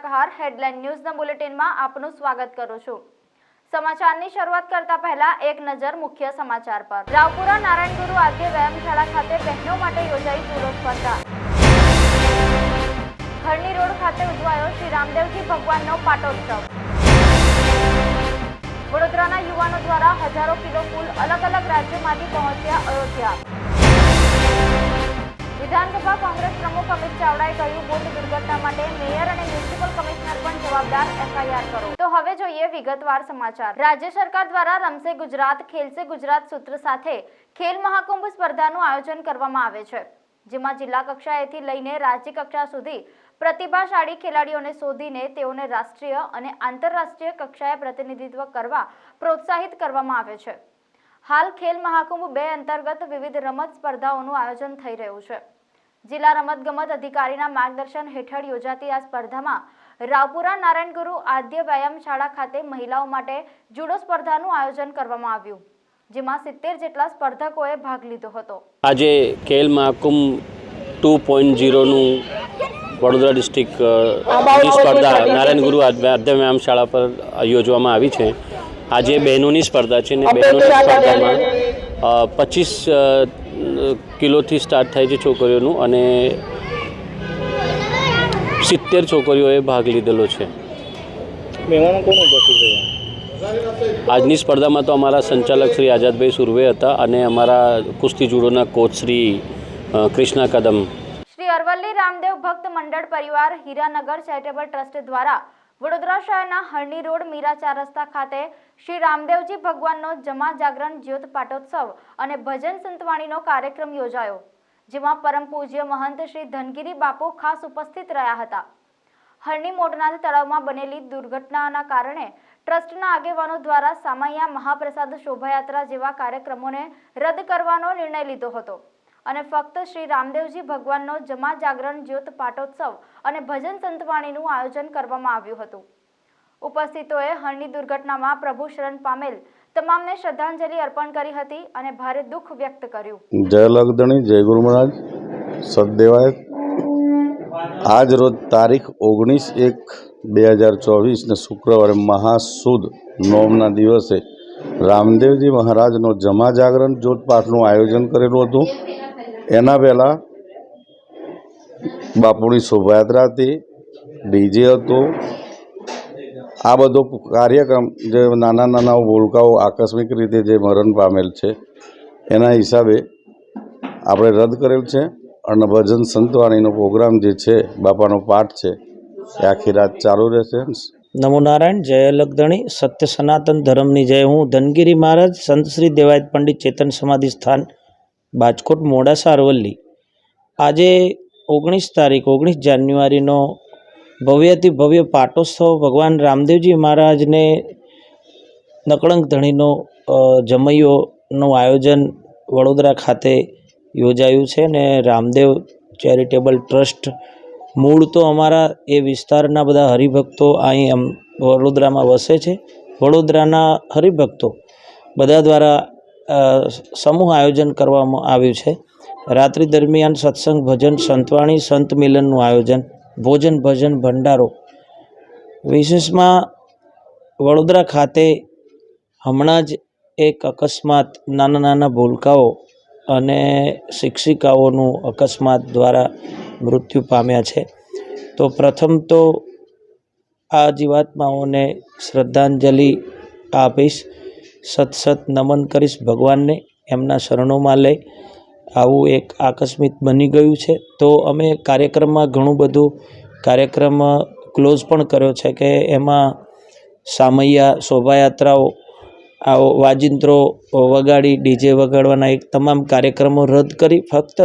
વાર્તાકાર headline ન્યૂઝના બુલેટિનમાં આપનું સ્વાગત કરું છું। સમાચારની શરૂઆત કરતા પહેલા એક નજર મુખ્ય સમાચાર પર। રાવપુરા નારાયણ ગુરુ આદ્ય વ્યાયામશાળા ખાતે બહેનો માટે યોજાઈ જુડો સ્પર્ધા। હરણી રોડ ખાતે ઉજવાયો શ્રી રામદેવજી ભગવાનનો પાટોત્સવ। વડોદરાના યુવાનો દ્વારા હજારો કિલો ફૂલ અલગ અલગ રાજ્યોમાંથી પહોંચ્યા અયોધ્યા। વિધાનસભા કોંગ્રેસ પ્રમુખ અમિત ચાવડાએ કહ્યું બોટ દુર્ઘટના માટે મેયર અને મ્યુનિસિપલ કમિશનર પણ જવાબદાર, એફઆઈઆર કરો। તો હવે જોઈએ વિગતવાર સમાચાર। રાજ્ય સરકાર દ્વારા રમશે ગુજરાત ખેલશે ગુજરાત સૂત્ર સાથે ખેલ મહાકુંભ સ્પર્ધાનું આયોજન કરવામાં આવે છે, જેમાં જિલ્લા કક્ષાએથી લઈને રાજ્ય કક્ષા સુધી પ્રતિભાશાળી ખેલાડીઓને શોધીને તેઓને રાષ્ટ્રીય અને આંતરરાષ્ટ્રીય કક્ષાએ પ્રતિનિધિત્વ કરવા પ્રોત્સાહિત કરવામાં આવે છે। હાલ ખેલ મહાકુંભ 2 અંતર્ગત વિવિધ રમત સ્પર્ધાઓનું આયોજન થઈ રહ્યું છે। જિલ્લા રમતગમત અધિકારીના માર્ગદર્શન હેઠળ યોજાતી આ સ્પર્ધામાં રાવપુરા નારાયણ ગુરુ આદ્ય વ્યાયામશાળા ખાતે મહિલાઓ માટે જુડો સ્પર્ધાનું આયોજન કરવામાં આવ્યું, જેમાં 70 જેટલા સ્પર્ધકોએ ભાગ લીધો હતો। આજે ખેલ મહાકુંભ 2.0નું વડોદરા ડિસ્ટ્રિક્ટની સ્પર્ધા નારાયણ ગુરુ આદ્ય વ્યાયામશાળા પર યોજવામાં આવી છે। આજે બહેનોની સ્પર્ધા છે ને બહેનોની સ્પર્ધામાં 25 કિલોથી સ્ટાર્ટ થાય છે છોકરીઓનું અને 70 છોકરીઓએ ભાગ લીધેલો છે। આજની સ્પર્ધામાં તો અમારા સંચાલક શ્રી આઝાદભાઈ સુરવે હતા અને અમારા કુસ્તી જુડોના કોચ શ્રી કૃષ્ણા કદમ। શ્રી અરવલ્લી રામદેવ ભક્ત મંડળ પરિવાર હીરાનગર ચેરિટેબલ ટ્રસ્ટ દ્વારા વડોદરા શહેરના હરણી રોડ મીરા 4 રસ્તા ખાતે શ્રી રામદેવજી ભગવાનનો જમા જાગરણ જ્યોત પાટોત્સવ અને ભજન સંતવાણીનો કાર્યક્રમ યોજાયો, જેમાં પરમ પૂજ્ય મહંત શ્રી ધનગીરી બાપુ ખાસ ઉપસ્થિત રહ્યા હતા। હરણી મોટનાથ તળાવમાં બનેલી દુર્ઘટનાના કારણે ટ્રસ્ટના આગેવાનો દ્વારા સામૈયા મહાપ્રસાદ શોભાયાત્રા જેવા કાર્યક્રમોને રદ કરવાનો નિર્ણય લીધો હતો અને ફક્ત શ્રી રામદેવજી ભગવાનનો જમા જાગરણ જ્યોત પાટોત્સવ અને ભજન સંતવાણીનું આયોજન કરવામાં આવ્યું હતું। ઉપસ્થિતોએ હરણી દુર્ઘટનામાં પ્રભુ શરણ પામેલ તમામને શ્રદ્ધાંજલિ અર્પણ કરી હતી અને ભારે દુઃખ વ્યક્ત કર્યું। જય લગદણી, જય ગુરુ મહારાજ, સદદેવાયત। આજ રોજ તારીખ 19/1/2024 ને શુક્રવારે મહાસુદ નોમના દિવસે રામદેવજી મહારાજનો જમા જાગરણ જ્યોત પાઠનું આયોજન કરેલું હતું। એના પહેલાં બાપુની શોભાયાત્રા હતી, ડીજે હતું। આ બધો કાર્યક્રમ જે નાના નાના ભૂલકાઓ આકસ્મિક રીતે જે મરણ પામેલ છે એના હિસાબે આપણે રદ કરેલ છે અને ભજન સંતવાણીનો પ્રોગ્રામ જે છે બાપાનો પાઠ છે એ આખી રાત ચાલુ રહેશે। નમો નારાયણ, જય લગદણી, સત્ય સનાતન ધર્મની જય। હું ધનગીરી મહારાજ સંત શ્રી દેવાયત પંડિત ચેતન સમાધિ સ્થાન બાજકોટ મોડાસા અરવલ્લી। આજે 19 જાન્યુઆરીનો ભવ્યથી ભવ્ય પાટોત્સવ ભગવાન રામદેવજી મહારાજને નકળંક ધણીનો જમૈયોનું આયોજન વડોદરા ખાતે યોજાયું છે ને રામદેવ ચેરિટેબલ ટ્રસ્ટ મૂળ તો અમારા એ વિસ્તારના બધા હરિભક્તો અહીં વડોદરામાં વસે છે। વડોદરાના હરિભક્તો બધા દ્વારા સમૂહ આયોજન કરવામાં આવ્યું છે। રાત્રિ દરમિયાન સત્સંગ, ભજન, સંતવાણી, સંત મિલનનું આયોજન, ભોજન ભજન ભંડારો। વિશેષમાં વડોદરા ખાતે હમણાં જ એક અકસ્માત, નાના નાના ભૂલકાઓ અને શિક્ષિકાઓનું અકસ્માત દ્વારા મૃત્યુ પામ્યા છે। તો પ્રથમ તો આ જીવાત્માઓને શ્રદ્ધાંજલિ આપીશ, સત નમન કરીશ ભગવાનને, એમના શરણોમાં લઈ। આવું એક આકસ્મિક બની ગયું છે તો અમે કાર્યક્રમમાં ઘણું બધું કાર્યક્રમ ક્લોઝ પણ કર્યો છે કે એમાં સામૈયા શોભાયાત્રાઓ, વાજિંત્રો વગાડી, ડીજે વગાડવાના એક તમામ કાર્યક્રમો રદ કરી ફક્ત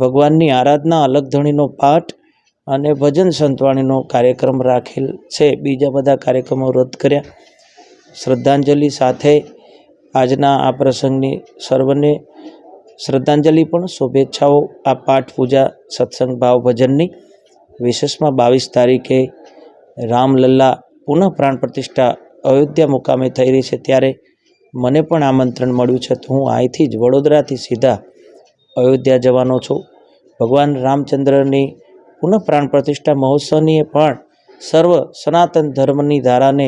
ભગવાનની આરાધના, અલગધણીનો પાઠ અને ભજન સંતવાણીનો કાર્યક્રમ રાખેલ છે। બીજા બધા કાર્યક્રમો રદ કર્યા। શ્રદ્ધાંજલિ સાથે આજના આ પ્રસંગની સર્વને શ્રદ્ધાંજલિ પણ શુભેચ્છાઓ। આ પાઠ પૂજા સત્સંગ ભાવ ભજનની વિશેષમાં 22 તારીખે રામલલ્લા પુનઃ પ્રાણ પ્રતિષ્ઠા અયોધ્યા મુકામે થઈ રહી છે, ત્યારે મને પણ આમંત્રણ મળ્યું છે તો હું અહીંથી જ વડોદરાથી સીધા અયોધ્યા જવાનો છું। ભગવાન રામચંદ્રની પુનઃ પ્રાણ પ્રતિષ્ઠા મહોત્સવની પણ સર્વ સનાતન ધર્મની ધારાને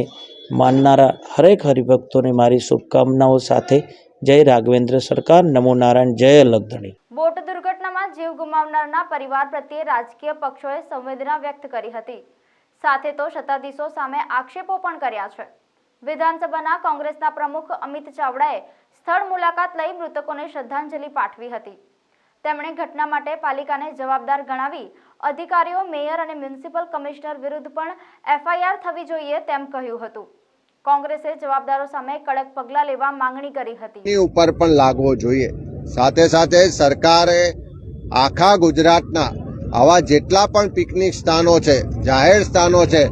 માનનારા હરેક હરિભક્તોને મારી શુભકામનાઓ સાથે જય રાઘવેન્દ્ર સરકાર, નમો નારાયણ, જય લગધણી. બોટ દુર્ઘટનામાં જીવ ગુમાવનારના પરિવાર પ્રત્યે રાજકીય પક્ષોએ સંવેદના વ્યક્ત કરી હતી. સાથે તો સત્તાધીશો સામે આક્ષેપો પણ કર્યા છે. વિધાનસભાના કોંગ્રેસના પ્રમુખ અમિત ચાવડાએ સ્થળ મુલાકાત લઈ મૃતકોને શ્રદ્ધાંજલિ પાઠવી હતી. તેમણે ઘટના માટે પાલિકાને જવાબદાર ગણાવી અધિકારીઓ, મેયર અને મ્યુનિસિપલ કમિશનર વિરુદ્ધ પણ FIR થવી જોઈએ તેમ કહ્યું હતું. કોંગ્રેસે જવાબદારો સામે કડક પગલાં લેવા માંગણી કરી હતી. ઉપર પણ લાગવો જોઈએ. સાથે સાથે સરકારે આખા ગુજરાતના આવા જેટલા પણ પિકનિક સ્થાનો છે, જાહેર સ્થાનો છે,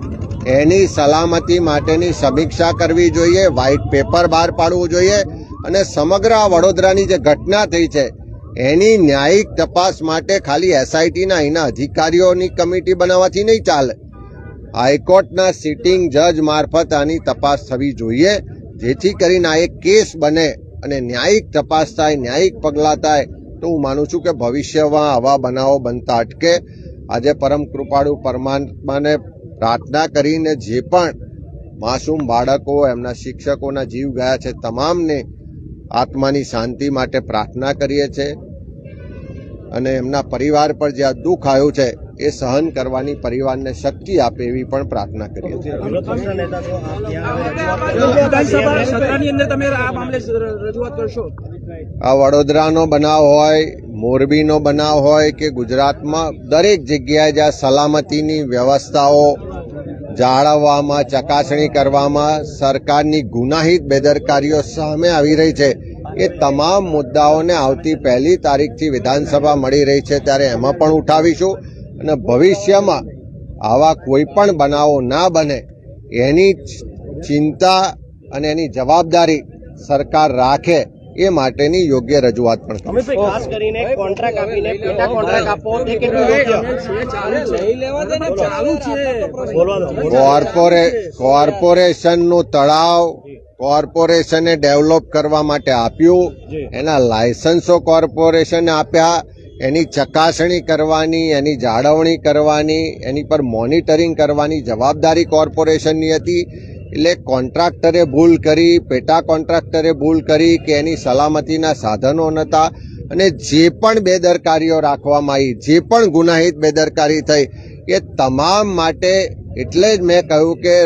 એની સલામતી માટેની સમીક્ષા કરવી જોઈએ, વ્હાઇટ પેપર બહાર પાડવું જોઈએ અને સમગ્ર વડોદરાની જે ઘટના થઈ છે એની ન્યાયિક તપાસ માટે ખાલી SITના અહીંના અધિકારીઓની કમિટી બનાવવાથી નહીં ચાલે. હાઈકોર્ટના સિટિંગ જજ મારફત આની તપાસ થવી જોઈએ, જેથી કરીને આ એક કેસ બને અને ન્યાયિક તપાસ થાય, ન્યાયિક પગલાં થાય. તો હું માનું છું કે ભવિષ્યમાં આવા બનાવો બનતા અટકે. આજે પરમ કૃપાળુ પરમાત્માને પ્રાર્થના કરીને જે પણ માસૂમ બાળકો, એમના શિક્ષકોના જીવ ગયા છે, તમામને આત્માની શાંતિ માટે પ્રાર્થના કરીએ છીએ અને એમના પરિવાર પર જે આ દુઃખ આવ્યું છે એ સહન કરવાની પરિવારને શક્તિ આપે એવી પણ પ્રાર્થના કરીએ છીએ. આ વડોદરાનો બનાવ હોય, મોરબીનો બનાવ હોય કે ગુજરાતમાં દરેક જગ્યાએ જ્યાં સલામતીની વ્યવસ્થાઓ જાળવવામાં, ચકાસણી કરવામાં સરકારની ગુનાહિત બેદરકારીઓ સામે આવી રહી છે, એ તમામ મુદ્દાઓને આવતી 1 તારીખથી વિધાનસભા મળી રહી છે ત્યારે એમાં પણ ઉઠાવીશું અને ભવિષ્યમાં આવા કોઈ પણ બનાવો ના બને એની ચિંતા અને એની જવાબદારી સરકાર રાખે એ માટેની યોગ્ય રજૂઆત પણ કરશે. ખાસ કરીને કોન્ટ્રાક્ટ આપીને પેટા કોન્ટ્રાક્ટ આપો તે કેટલું યોગ્ય? કોર્પોરેશનનું તળાવ કોર્પોરેશને ડેવલપ કરવા માટે આપ્યું, એના લાયસન્સો કોર્પોરેશને આપ્યા, એની ચકાસણી કરવાની, એની જાળવણી કરવાની, એની પર મોનિટરિંગ કરવાની જવાબદારી કોર્પોરેશનની હતી. એટલે કોન્ટ્રાક્ટરે ભૂલ કરી, પેટા કોન્ટ્રાક્ટરે ભૂલ કરી કે એની સલામતીના સાધનો નહોતા અને જે પણ બેદરકારીઓ રાખવામાં આવી, જે પણ ગુનાહિત બેદરકારી થઈ, એ તમામ માટે એટલે જ મેં કહ્યું કે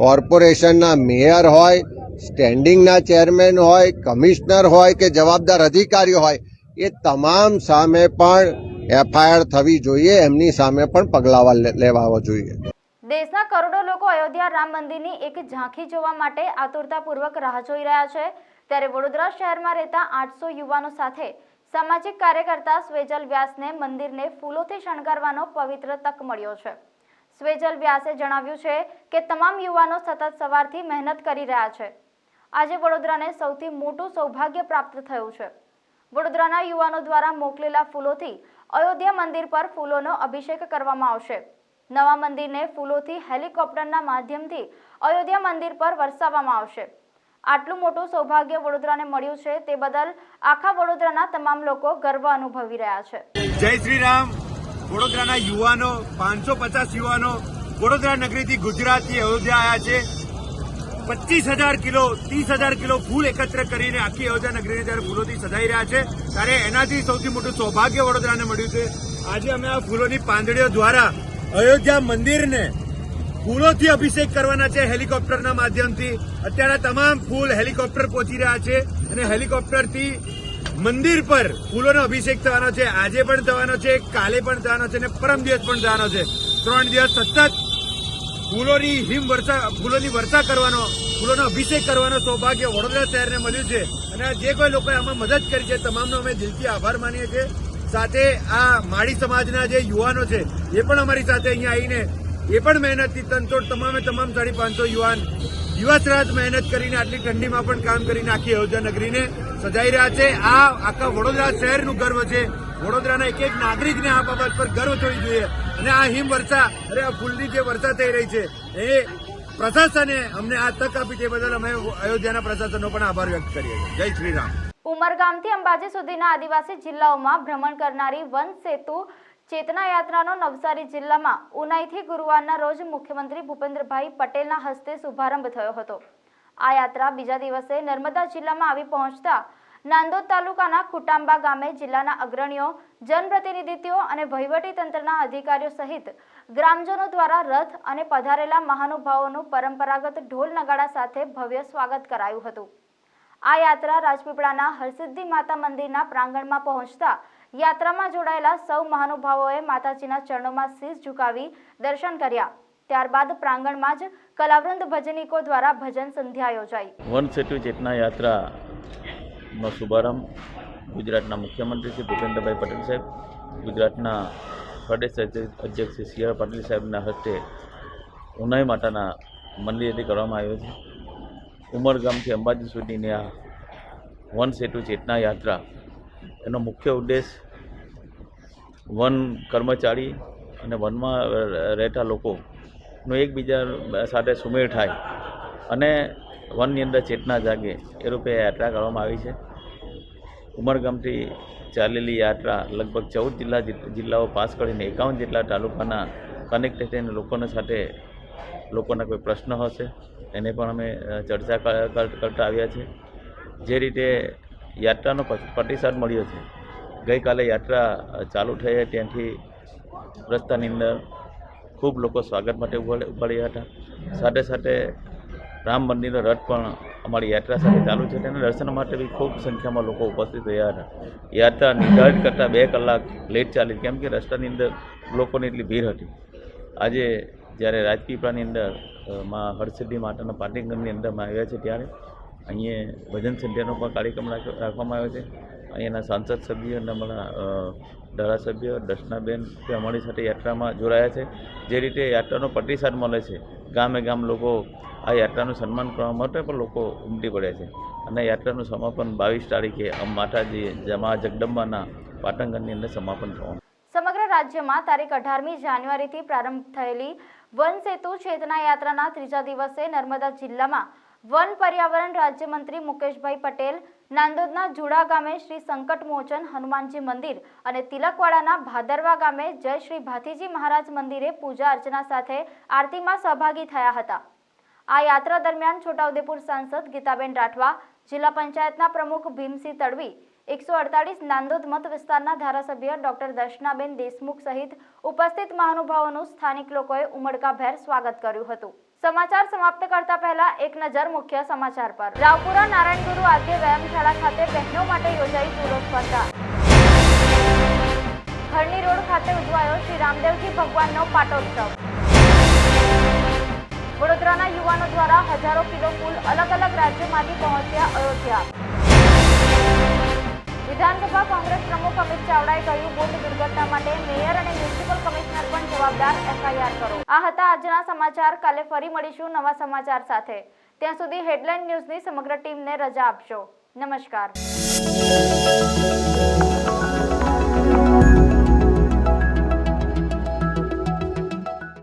કોર્પોરેશનના મેયર હોય, સ્ટેન્ડિંગના ચેરમેન હોય, કમિશનર હોય કે જવાબદાર અધિકારીઓ હોય, એ તમામ સામે પણ FIR થવી જોઈએ, એમની સામે પણ પગલાં લેવા જોઈએ. દેશના કરોડો લોકો અયોધ્યા રામ મંદિરની એક ઝાંખી જોવા માટે આતુરતાપૂર્વક રાહ જોઈ રહ્યા છે. ત્યારે વડોદરા શહેરમાં રહેતા 800 યુવાનો સાથે સામાજિક કાર્યકર્તા સ્વેજલ વ્યાસને મંદિરને ફૂલોથી શણગારવાનો પવિત્ર તક મળ્યો છે. સ્વેજલ વ્યાસે જણાવ્યું છે કે તમામ યુવાનો સતત સવારથી મહેનત કરી રહ્યા છે. આજે વડોદરાને સૌથી મોટું સૌભાગ્ય પ્રાપ્ત થયું છે. વડોદરાના યુવાનો દ્વારા મોકલેલા ફૂલોથી અયોધ્યા મંદિર પર ફૂલોનો અભિષેક કરવામાં આવશે. નવા મંદિરને ફૂલોથી હેલિકોપ્ટરના માધ્યમથી અયોધ્યા મંદિર પર વરસાવવામાં આવશે. આટલું મોટું સૌભાગ્ય વડોદરાને મળ્યું છે તે બદલ આખા વડોદરાના તમામ લોકો ગર્વ અનુભવી રહ્યા છે. જય શ્રી રામ. વડોદરાના યુવાનો 550 યુવાનો વડોદરા નગરીથી ગુજરાતથી અયોધ્યા આવ્યા છે. 25,000 કિલો 30,000 કિલો ફૂલ એકત્ર કરીને આખી અયોધ્યા નગરીને જ્યારે ફૂલોથી સજાઈ રહ્યા છે ત્યારે એનાથી સૌથી મોટું સૌભાગ્ય વડોદરાને મળ્યું છે. આજે અમે આ ફૂલોની પાંદડીઓ દ્વારા અયોધ્યા મંદિરને ફૂલોથી અભિષેક કરવાના છે હેલિકોપ્ટરના માધ્યમથી. અત્યારે તમામ ફૂલ હેલિકોપ્ટર પહોંચી રહ્યા છે અને હેલિકોપ્ટરથી મંદિર પર ફૂલોનો અભિષેક થવાનો છે. આજે પણ થવાનો છે, કાલે પણ થવાનો છે અને પરમ દિવસ પણ થવાનો છે. 3 દિવસ સતત ફૂલોની વર્ષા કરવાનો, ફૂલોનો અભિષેક કરવાનો સૌભાગ્ય વડોદરા શહેરને મળ્યું છે. અને જે કોઈ લોકોએ આમાં મદદ કરી છે તમામનો અમે દિલથી આભાર માનીએ છીએ. સાથે આ માળી સમાજના જે યુવાનો છે એ પણ અમારી સાથે અહીંયા આવીને એ પણ મહેનતથી તનતોડ તમામ 550 યુવાન દિવસ રાત મહેનત કરીને આટલી ઠંડીમાં પણ કામ કરીને આખી અયોધ્યા નગરીને સજાઈ રહ્યા છે. આ આખા વડોદરા શહેરનું ગર્વ છે. વડોદરાના એક નાગરિકને આ બાબત પર ગર્વ થવી જોઈએ. અને આ હિમવર્ષા આ ફૂલની જે વર્ષા થઈ રહી છે એ પ્રશાસને અમને આ તક આપી તે બદલ અમે અયોધ્યાના પ્રશાસનનો પણ આભાર વ્યક્ત કરીએ છીએ. જય શ્રી રામ. ઉમરગામથી અંબાજી સુધીના આદિવાસી જિલ્લાઓમાં ભ્રમણ કરનારી વન સેતુ ચેતના યાત્રાનો નવસારી જિલ્લામાં ઉનાઈથી ગુરુવારના રોજ મુખ્યમંત્રી ભૂપેન્દ્રભાઈ પટેલના હસ્તે શુભારંભ થયો હતો. આ યાત્રા બીજા દિવસે નર્મદા જિલ્લામાં આવી પહોંચતા નાંદોદ તાલુકાના ખુટાંબા ગામે જિલ્લાના અગ્રણીઓ, જનપ્રતિનિધિઓ અને વહીવટીતંત્રના અધિકારીઓ સહિત ગ્રામજનો દ્વારા રથ અને પધારેલા મહાનુભાવોનું પરંપરાગત ઢોલ નગાડા સાથે ભવ્ય સ્વાગત કરાયું હતું. આ યાત્રા રાજપીપળાના હરસિદ્ધિ માતા મંદિરના પ્રાંગણમાં પહોંચતા યાત્રામાં જોડાયેલા સૌ મહાનુભાવોએ માતાજીના ચરણોમાં શીશ ઝુકાવી દર્શન કર્યા. ત્યારબાદ પ્રાંગણમાં જ કલાવૃંદ ભજનીકો દ્વારા ભજન સંધ્યા યોજાઈ. વન સેતુ ચેતના યાત્રાનો શુભારંભ ગુજરાતના મુખ્યમંત્રી શ્રી ભૂપેન્દ્રભાઈ પટેલ સાહેબ, ગુજરાતના પ્રદેશ અધ્યક્ષ શ્રી સી આર પાટીલ સાહેબના હસ્તે ઉનાઈ માતાના મંદિરેથી કરવામાં આવ્યો છે. ઉમરગામથી અંબાજી સુધીની આ વન સેતુ ચેતના યાત્રા એનો મુખ્ય ઉદ્દેશ વન કર્મચારી અને વનમાં રહેતા લોકોનો એકબીજા સાથે સુમેળ થાય અને વનની અંદર ચેતના જાગે એ રૂપે યાત્રા કરવામાં આવી છે. ઉમરગામથી ચાલેલી યાત્રા લગભગ 14 જિલ્લાઓ પાસ કરીને 51 જેટલા તાલુકાના કનેક્ટ થઈને લોકોના કોઈ પ્રશ્ન હશે એને પણ અમે ચર્ચા કરતા આવ્યા છે. જે રીતે યાત્રાનો પ્રતિસાદ મળ્યો છે, ગઈકાલે યાત્રા ચાલુ થઈ ત્યાંથી રસ્તાની અંદર ખૂબ લોકો સ્વાગત માટે ઉભા હતા. સાથે સાથે રામ મંદિરનો રથ પણ અમારી યાત્રા સાથે ચાલુ છે. તેના દર્શન માટે બી ખૂબ સંખ્યામાં લોકો ઉપસ્થિત રહ્યા હતા. યાત્રા નિર્ધારિત કરતાં 2 કલાક લેટ ચાલી, કેમ કે રસ્તાની અંદર લોકોની એટલી ભીડ હતી. આજે જ્યારે રાજપીપળાની અંદર માં હરસિદ્ધિ માતાના પાટીગણની અંદરમાં આવ્યા છે ત્યારે અહીંયા ભજન સંધ્યાનો પણ કાર્યક્રમ રાખવામાં આવ્યો છે. અહીંયાના સાંસદ સભ્યો અને અમારા ધારાસભ્ય દર્શનાબેન તે અમારી સાથે યાત્રામાં જોડાયા છે. જે રીતે યાત્રાનો પ્રતિસાદ મળે છે, ગામે ગામ લોકો આ યાત્રાનું સન્માન કરવા માટે પણ લોકો ઉમટી પડ્યા છે. અને યાત્રાનું સમાપન 22 તારીખે માતાજી જમા જગદંબાના પાટણગણની અંદર સમાપન થવાનું. સમગ્ર રાજ્યમાં તારીખ 18મી જાન્યુઆરીથી પ્રારંભ થયેલી વન સેતુ ચેતના યાત્રાના ત્રીજા દિવસે નર્મદા જિલ્લામાં વન પર્યાવરણ રાજ્યમંત્રી મુકેશભાઈ પટેલ નાંદોદના જુડા ગામે શ્રી સંકટમોચન હનુમાનજી મંદિર અને તિલકવાડાના ભાદરવા ગામે જય શ્રી ભાથીજી મહારાજ મંદિરે પૂજા અર્ચના સાથે આરતીમાં સહભાગી થયા હતા. આ યાત્રા દરમિયાન છોટાઉદેપુર સાંસદ ગીતાબેન રાઠવા, જિલ્લા પંચાયતના પ્રમુખ ભીમસિંહ તડવી, 148 નાંદોદ મત વિસ્તારના ધારાસભ્ય ડોક્ટર દર્શનાબેન દેશમુખ સહિત ઉપસ્થિત મહાનુભાવોનું સ્થાનિક લોકોએ ઉમળકાભેર સ્વાગત કર્યું હતું. સમાચાર સમાપ્ત કરતા પહેલા એક નજર મુખ્ય સમાચાર પર. રાવપુરા નારાયણ ગુરુ આદ્ય વ્યાયામશાળા ખાતે બહેનો માટે યોજાઈ જુડો સ્પર્ધા. ખરણી રોડ ખાતે ઉજવાયો શ્રી રામદેવજી ભગવાનનો પાટોત્સવ. વડોદરાના યુવાનો દ્વારા હજારો કિલો ફૂલ અલગ અલગ રાજ્યોમાંથી પહોંચ્યા અયોધ્યા. વિધાનસભા કોંગ્રેસ પ્રમુખ અમિત ચાવડાએ કહ્યું, બોટ દુર્ઘટના માટે મેયર અને મ્યુનિસિપલ કમિશનર પણ જવાબદાર, FIR કરો. આ હતા આજના સમાચાર. કાલે ફરી મળીશું નવા સમાચાર સાથે. ત્યાં સુધી હેડલાઇન ન્યૂઝની સમગ્ર ટીમને રજા આપશો. નમસ્કાર.